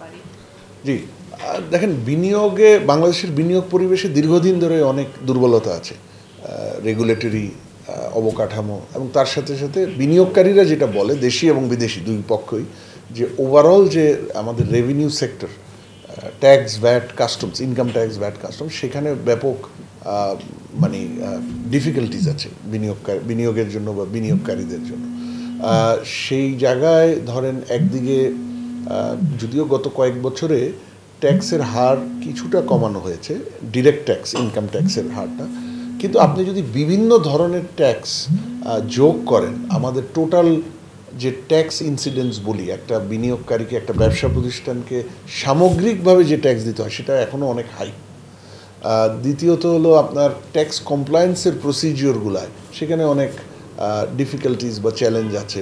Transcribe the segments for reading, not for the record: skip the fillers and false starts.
পারি? জি, দেখেন বিনিয়োগে বাংলাদেশের বিনিয়োগ পরিবেশে দীর্ঘদিন ধরে অনেক দুর্বলতা আছে, রেগুলেটরি অবকাঠামো এবং তার সাথে সাথে বিনিয়োগকারীরা যেটা বলে দেশি এবং বিদেশি দুই পক্ষই যে ওভারঅল যে আমাদের revenue sector tax VAT customs income tax VAT customs সেখানে ব্যাপক মানে ডিফিকাল্টিজ আছে বিনিয়োগের জন্য বা বিনিয়োগকারীদের জন্য। সেই জায়গায় ধরেন একদিকে যদিও গত কয়েক বছরে ট্যাক্সের হার কিছুটা কমানো হয়েছে, ডিরেক্ট ট্যাক্স ইনকাম ট্যাক্সের হারটা, কিন্তু আপনি যদি বিভিন্ন ধরনের ট্যাক্স যোগ করেন আমাদের টোটাল যে ট্যাক্স ইনসিডেন্স বলি একটা বিনিয়োগকারীকে একটা ব্যবসা প্রতিষ্ঠানকে সামগ্রিকভাবে যে ট্যাক্স দিতে হয় সেটা এখনও অনেক হাই। দ্বিতীয়ত হলো আপনার ট্যাক্স কমপ্লায়েন্সের প্রসিজিওরগুলায় সেখানে অনেক ডিফিকাল্টিজ বা চ্যালেঞ্জ আছে।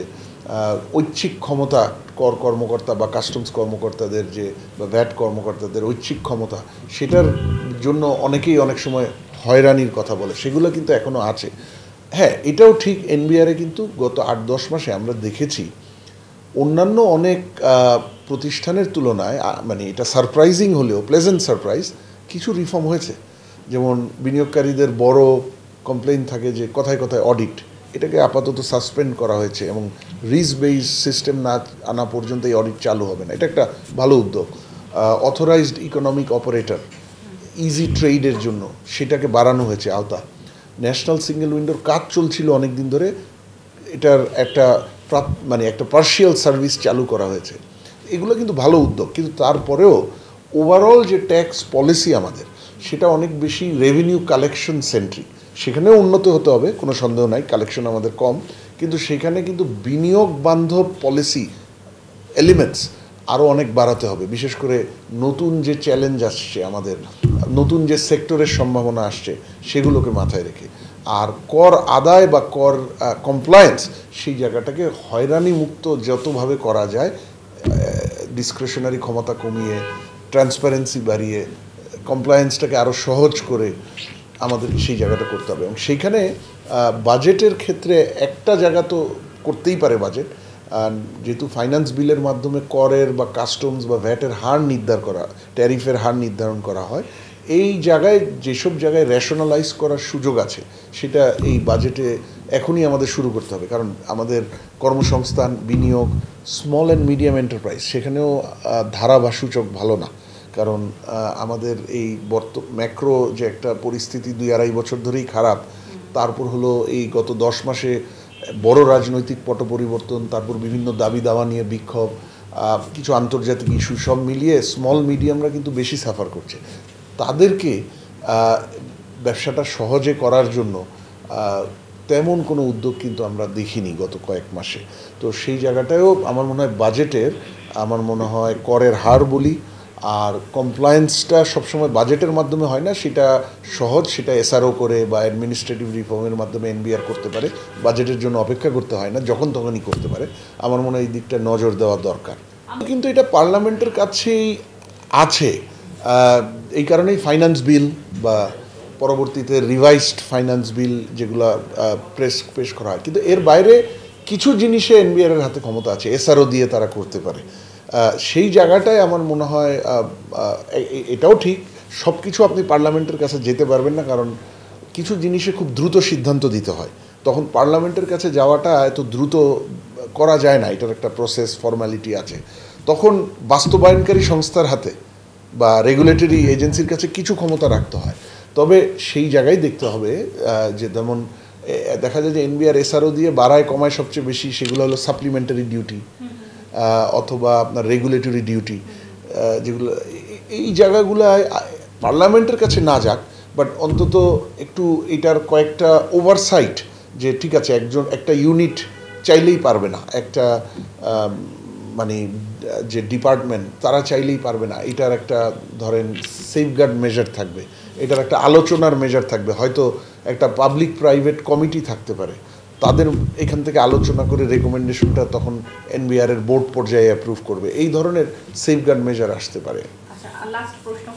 ঐচ্ছিক ক্ষমতা কর্মকর্তা বা কাস্টমস কর্মকর্তাদের যে বা ভ্যাট কর্মকর্তাদের ঐচ্ছিক ক্ষমতা সেটার জন্য অনেকেই অনেক সময় হয়রানির কথা বলে, সেগুলো কিন্তু এখনও আছে। হ্যাঁ, এটাও ঠিক, এনবিআরে কিন্তু গত ৮-১০ মাসে আমরা দেখেছি অন্যান্য অনেক প্রতিষ্ঠানের তুলনায় মানে এটা সারপ্রাইজিং হলেও প্লেজেন্ট সারপ্রাইজ, কিছু রিফর্ম হয়েছে। যেমন বিনিয়োগকারীদের বড় কমপ্লেইন থাকে যে কথায় কথায় অডিট, এটাকে আপাতত সাসপেন্ড করা হয়েছে এবং রিস্ক বেস সিস্টেম না আনা পর্যন্ত এই অডিট চালু হবে না, এটা একটা ভালো উদ্যোগ। অথরাইজড ইকোনমিক অপারেটর ইজি ট্রেডের জন্য সেটাকে বাড়ানো হয়েছে আওতা। ন্যাশনাল সিঙ্গেল উইন্ডোর কাজ চলছিল অনেক দিন ধরে, এটার একটা মানে একটা পার্শিয়াল সার্ভিস চালু করা হয়েছে। এগুলো কিন্তু ভালো উদ্যোগ, কিন্তু তারপরেও ওভারঅল যে ট্যাক্স পলিসি আমাদের সেটা অনেক বেশি রেভিনিউ কালেকশন সেন্ট্রিক। সেখানেও উন্নত হতে হবে, কোনো সন্দেহ নাই, কালেকশন আমাদের কম, কিন্তু সেখানে কিন্তু বিনিয়োগ বান্ধব পলিসি এলিমেন্টস আরও অনেক বাড়াতে হবে। বিশেষ করে নতুন যে চ্যালেঞ্জ আসছে আমাদের, নতুন যে সেক্টরের সম্ভাবনা আসছে সেগুলোকে মাথায় রেখে, আর কর আদায় বা কর কমপ্লায়েন্স সেই জায়গাটাকে হয়রানি মুক্ত যতভাবে করা যায়, ডিসক্রিশনারি ক্ষমতা কমিয়ে ট্রান্সপারেন্সি বাড়িয়ে কমপ্লায়েন্সটাকে আরও সহজ করে আমাদের সেই জায়গাটা করতে হবে। এবং সেইখানে বাজেটের ক্ষেত্রে একটা জায়গা তো করতেই পারে বাজেট, যেহেতু ফাইন্যান্স বিলের মাধ্যমে করের বা কাস্টমস বা ভ্যাটের হার নির্ধারণ করা, ট্যারিফের হার নির্ধারণ করা হয়, এই জায়গায় যেসব জায়গায় রেশনালাইজ করার সুযোগ আছে সেটা এই বাজেটে এখনই আমাদের শুরু করতে হবে। কারণ আমাদের কর্মসংস্থান, বিনিয়োগ, স্মল অ্যান্ড মিডিয়াম এন্টারপ্রাইজ সেখানেও ধারা বা সূচক ভালো না। কারণ আমাদের এই ম্যাক্রো যে একটা পরিস্থিতি ২-২.৫ বছর ধরেই খারাপ, তারপর হলো এই গত ১০ মাসে বড় রাজনৈতিক পট পরিবর্তন, তারপর বিভিন্ন দাবি দাওয়া নিয়ে বিক্ষোভ, কিছু আন্তর্জাতিক ইস্যু, সব মিলিয়ে স্মল মিডিয়ামরা কিন্তু বেশি সাফার করছে। তাদেরকে ব্যবসাটা সহজে করার জন্য তেমন কোনো উদ্যোগ কিন্তু আমরা দেখিনি গত কয়েক মাসে। তো সেই জায়গাটায়ও আমার মনে হয় বাজেটের, আমার মনে হয় করের হার বলি আর কমপ্লায়েন্সটা সবসময় বাজেটের মাধ্যমে হয় না, সেটা সহজ, সেটা এসআরও করে বা অ্যাডমিনিস্ট্রেটিভ রিফর্মের মাধ্যমে এনবিআর করতে পারে, বাজেটের জন্য অপেক্ষা করতে হয় না, যখন তখনই করতে পারে। আমার মনে হয় এই দিকটা নজর দেওয়া দরকার। কিন্তু এটা পার্লামেন্টের কাছেই আছে, এই কারণেই ফাইন্যান্স বিল বা পরবর্তীতে রিভাইসড ফাইন্যান্স বিল যেগুলো পেশ করা হয়, কিন্তু এর বাইরে কিছু জিনিসে এনবিআরের হাতে ক্ষমতা আছে, এসআরও দিয়ে তারা করতে পারে। সেই জায়গাটায় আমার মনে হয় এটাও ঠিক, সব কিছু আপনি পার্লামেন্টের কাছে যেতে পারবেন না, কারণ কিছু জিনিসে খুব দ্রুত সিদ্ধান্ত দিতে হয়, তখন পার্লামেন্টের কাছে যাওয়াটা এত দ্রুত করা যায় না, এটার একটা প্রসেস ফর্মালিটি আছে। তখন বাস্তবায়নকারী সংস্থার হাতে বা রেগুলেটরি এজেন্সির কাছে কিছু ক্ষমতা রাখতে হয়। তবে সেই জায়গায় দেখতে হবে যে যেমন দেখা যায় যে এনবিআর এসআরও দিয়ে বাড়ায় কমায় সবচেয়ে বেশি, সেগুলো হলো সাপ্লিমেন্টারি ডিউটি অথবা আপনার রেগুলেটরি ডিউটি, যেগুলো এই জায়গাগুলোয় পার্লামেন্টের কাছে না যাক, বাট অন্তত একটু এটার কয়েকটা ওভারসাইট, যে ঠিক আছে একটা ইউনিট চাইলেই পারবে না, একটা মানে যে ডিপার্টমেন্ট তারা চাইলেই পারবে না, এটার একটা ধরেন সেফগার্ড মেজার থাকবে, এটার একটা আলোচনার মেজার থাকবে, হয়তো একটা পাবলিক প্রাইভেট কমিটি থাকতে পারে, তাদের এখান থেকে আলোচনা করে রেকমেন্ডেশনটা তখন এনবিআরের বোর্ড পর্যায়ে অ্যাপ্রুভ করবে, এই ধরনের সেফগার্ড মেজার আসতে পারে। আচ্ছা, লাস্ট প্রশ্ন।